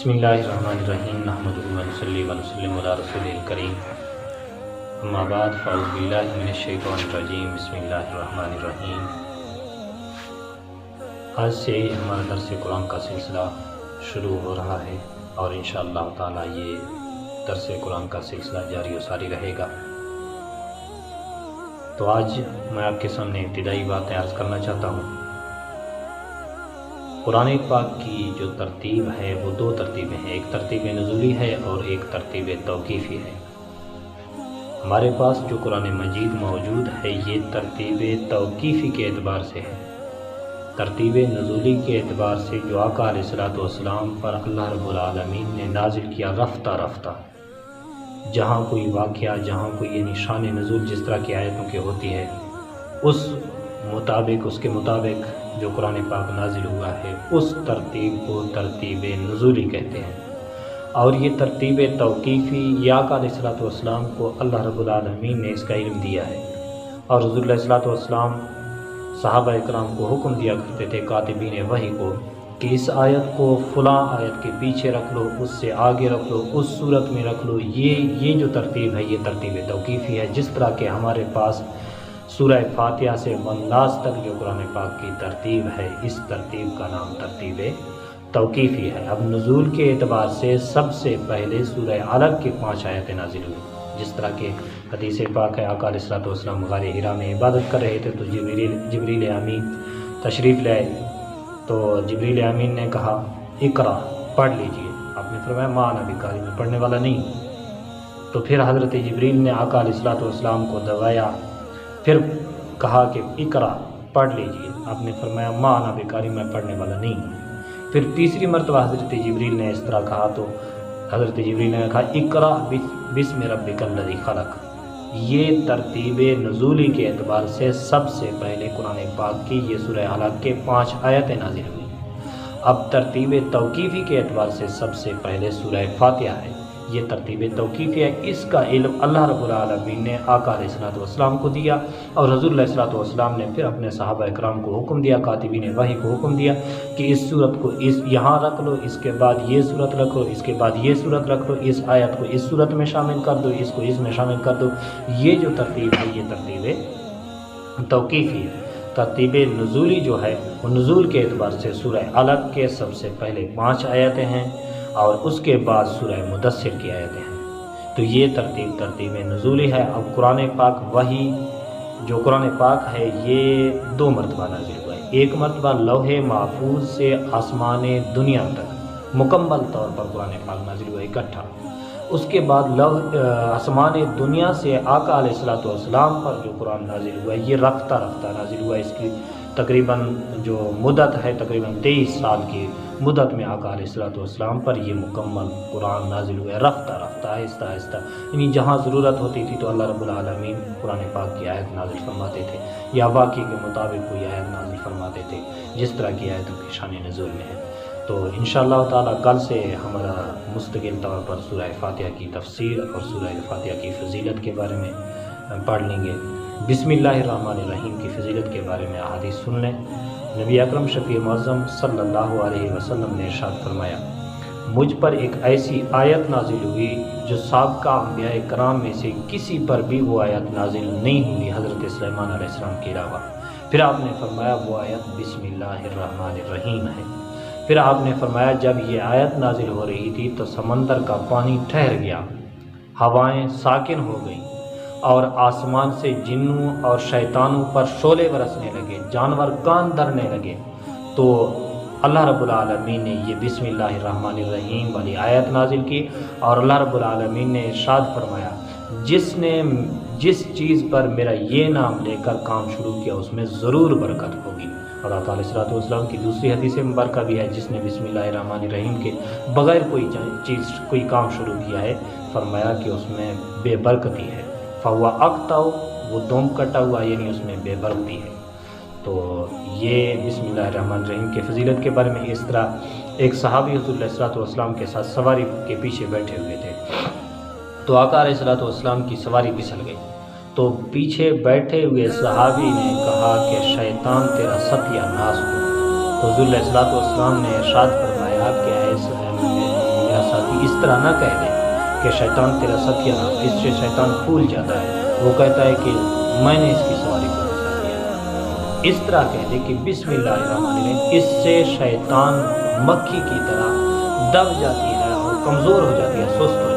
بسم اللہ الرحمن الرحیم نحمدہ ونصلی ونسلم علی رسول الکریم اما بعد فاعوذ باللہ من الشیطان الرجیم بسم اللہ الرحمن الرحیم۔ آج سے ہمارا درس قرآن کا سلسلہ شروع ہو رہا ہے اور انشاءاللہ تعالی یہ درس قرآن کا سلسلہ جاری و ساری رہے گا۔ تو آج میں آپ کے سامنے ابتدائی باتیں عرض کرنا چاہتا ہوں۔ قرآن پاک کی جو ترتیب ہے وہ دو ترتیبیں ہیں، ایک ترتیب نزولی ہے اور ایک ترتیب توقیفی ہے۔ ہمارے پاس جو قرآن مجید موجود ہے یہ ترتیب توقیفی کے اعتبار سے ہے۔ ترتیب نزولی کے اعتبار سے جو آقا علیہ السلام پر اللہ رب العالمین نے نازل کیا رفتہ رفتہ، جہاں کوئی واقعہ، جہاں کوئی نشان نزول جس طرح کی آیتوں کے ہوتی ہے اس کے مطابق جو قرآن پاک نازل ہوا ہے اس ترتیب کو ترتیب نزولی کہتے ہیں۔ اور یہ ترتیب توقیفی یا آقا علیہ السلام کو اللہ رب العالمین نے اس کا علم دیا ہے، اور حضور علیہ السلام صحابہ اکرام کو حکم دیا کرتے تھے کاتبین وحی کو کہ اس آیت کو فلاں آیت کے پیچھے رکھ لو، اس سے آگے رکھ لو، اس صورت میں رکھ لو۔ یہ جو ترتیب ہے یہ ترتیب توقیفی ہے، جس طرح کہ ہمارے پاس سورہ فاتحہ سے والناس تک جو قرآن پاک کی ترتیب ہے اس ترتیب کا نام ترتیب توقیفی ہے۔ اب نزول کے اعتبار سے سب سے پہلے سورہ علق کی 5 آیتیں نازل ہوئی، جس طرح کہ حدیث پاک ہے آقا علیہ السلام غار حرا میں عبادت کر رہے تھے تو جبریل امین تشریف لے آئے، تو جبریل امین نے کہا اقرا پڑھ لیجئے، آپ نے فرمایا ما انا بقاری، میں پڑھنے والا نہیں۔ تو پھر حضرت جبریل نے آقا علیہ السلام کو دبایا، پھر کہا کہ اقرا پڑھ لیجئے، آپ نے فرمایا ما انا بقاری، میں پڑھنے والا نہیں۔ پھر تیسری مرتبہ حضرت جبریل نے اس طرح کہا تو حضرت جبریل نے کہا اقرا بسم ربک الذی خلق۔ یہ ترتیب نزولی کے اعتبار سے سب سے پہلے قرآن پاک کی یہ سورہ علق کے 5 آیتیں نازل ہوئی۔ اب ترتیب توقیفی کے اعتبار سے سب سے پہلے سورہ فاتحہ ہے، یہ ترتیب توقیفی ہے۔ اس کا علم اللہ رب العالمین نے آقا علیہ السلام کو دیا، اور حضور علیہ السلام نے پھر اپنے صحابہ اکرام کو حکم دیا، کاتبین وحی کو حکم دیا کہ اس صورت کو یہاں رکھ لو، اس کے بعد یہ صورت رکھ لو، اس کے بعد یہ صورت رکھ لو، اس آیت کو اس صورت میں شامل کر دو، اس کو اس میں شامل کر دو۔ یہ جو ترتیب ہے یہ ترتیب توقیفی ہے۔ ترتیب نزولی جو ہے وہ نزول کے اعتبار سے سورہ علق کے سب سے پہلے 5 آیتیں ہیں اور اس کے بعد سورہ مدثر کی آیتیں ہیں، تو یہ ترتیب نزولی ہے۔ اب قرآن پاک وحی جو قرآن پاک ہے یہ 2 مرتبہ نازل ہوا ہے، ایک مرتبہ لوح محفوظ سے آسمان دنیا تک مکمل طور پر قرآن پاک نازل ہوا اکٹھا، اس کے بعد آسمان دنیا سے آقا علیہ السلام پر جو قرآن نازل ہوا ہے یہ رفتہ رفتہ نازل ہوا ہے۔ اس کی تقریباً جو مدت ہے تقریباً 23 سال کی مدت میں آقا علیہ السلام پر یہ مکمل قرآن نازل ہوا ہے، رفتہ رفتہ آہستہ آہستہ، یعنی جہاں ضرورت ہوتی تھی تو اللہ رب العالمین قرآن پاک کی آیت نازل فرماتے تھے یا واقعے کے مطابق کوئی آیت نازل فرماتے تھے جس طرح کی آیتوں کی شان نزول میں ہے۔ تو انشاءاللہ تعالیٰ کل سے ہمارا مستقل طور پر سورہ فاتحہ کی تفسیر اور سورہ فاتحہ کی فضیلت کے بارے میں پڑھ لیں گے۔ بسم اللہ الرحمن الرحیم کی فضیلت کے بارے میں احادیث سن لیں۔ نبی اکرم شفیع معظم صلی اللہ علیہ وسلم نے ارشاد فرمایا مجھ پر ایک ایسی آیت نازل ہوئی جو سابقہ انبیاء کرام میں سے کسی پر بھی وہ آیت نازل نہیں ہوئی حضرت سلیمان علیہ السلام کے علاوہ۔ پھر آپ نے فرمایا وہ آیت بسم اللہ الرحمن الرحیم ہے۔ پھر آپ نے فرمایا جب یہ آیت نازل ہو رہی تھی تو سمندر کا پانی ٹھہر گیا، ہوائیں ساکن ہو گئیں، اور آسمان سے جنوں اور شیطانوں پر شعلے برسنے لگے، جانور کان دھرنے لگے۔ تو اللہ رب العالمین نے یہ بسم اللہ الرحمن الرحیم والی آیت نازل کی، اور اللہ رب العالمین نے ارشاد فرمایا جس چیز پر میرا یہ نام لے کر کام شروع کیا اس میں ضرور برکت ہوگی۔ اور آقا علیہ السلام کی دوسری حدیث مبارکہ بھی ہے جس نے بسم اللہ الرحمن الرحیم کے بغیر کوئی کام شروع کیا ہے، فرمایا کہ اس میں بے برکتی ہے، فہو اقطع، وہ دوم کٹا ہوا یعنی اس میں بے برکتی ہے۔ تو یہ بسم اللہ الرحمن الرحیم کے فضیلت کے بارے میں اس طرح ایک صحابی حضور علیہ السلام کے ساتھ سواری کے پیچھے بیٹھے ہوئے تھے، تو آقا علیہ السلام کی سواری پھسل گئی، تو پیچھے بیٹھے ہوئے صحابی نے کہا کہ شیطان تیرا ستیہ ناس ہو۔ تو حضور علیہ السلام نے ارشاد فرمایا کہ ساتھی اس طرح نہ کہہ دے کہ شیطان تیرا ساتھی نہ، اس سے شیطان پھول جاتا ہے، وہ کہتا ہے کہ میں نے اس کی سواری کو نقصان دیا۔ اس طرح کہہ دے کہ بسم اللہ الرحمن الرحیم، اس سے شیطان مکھی کی طرح دب جاتی ہے اور کمزور ہو جاتی ہے، سست ہو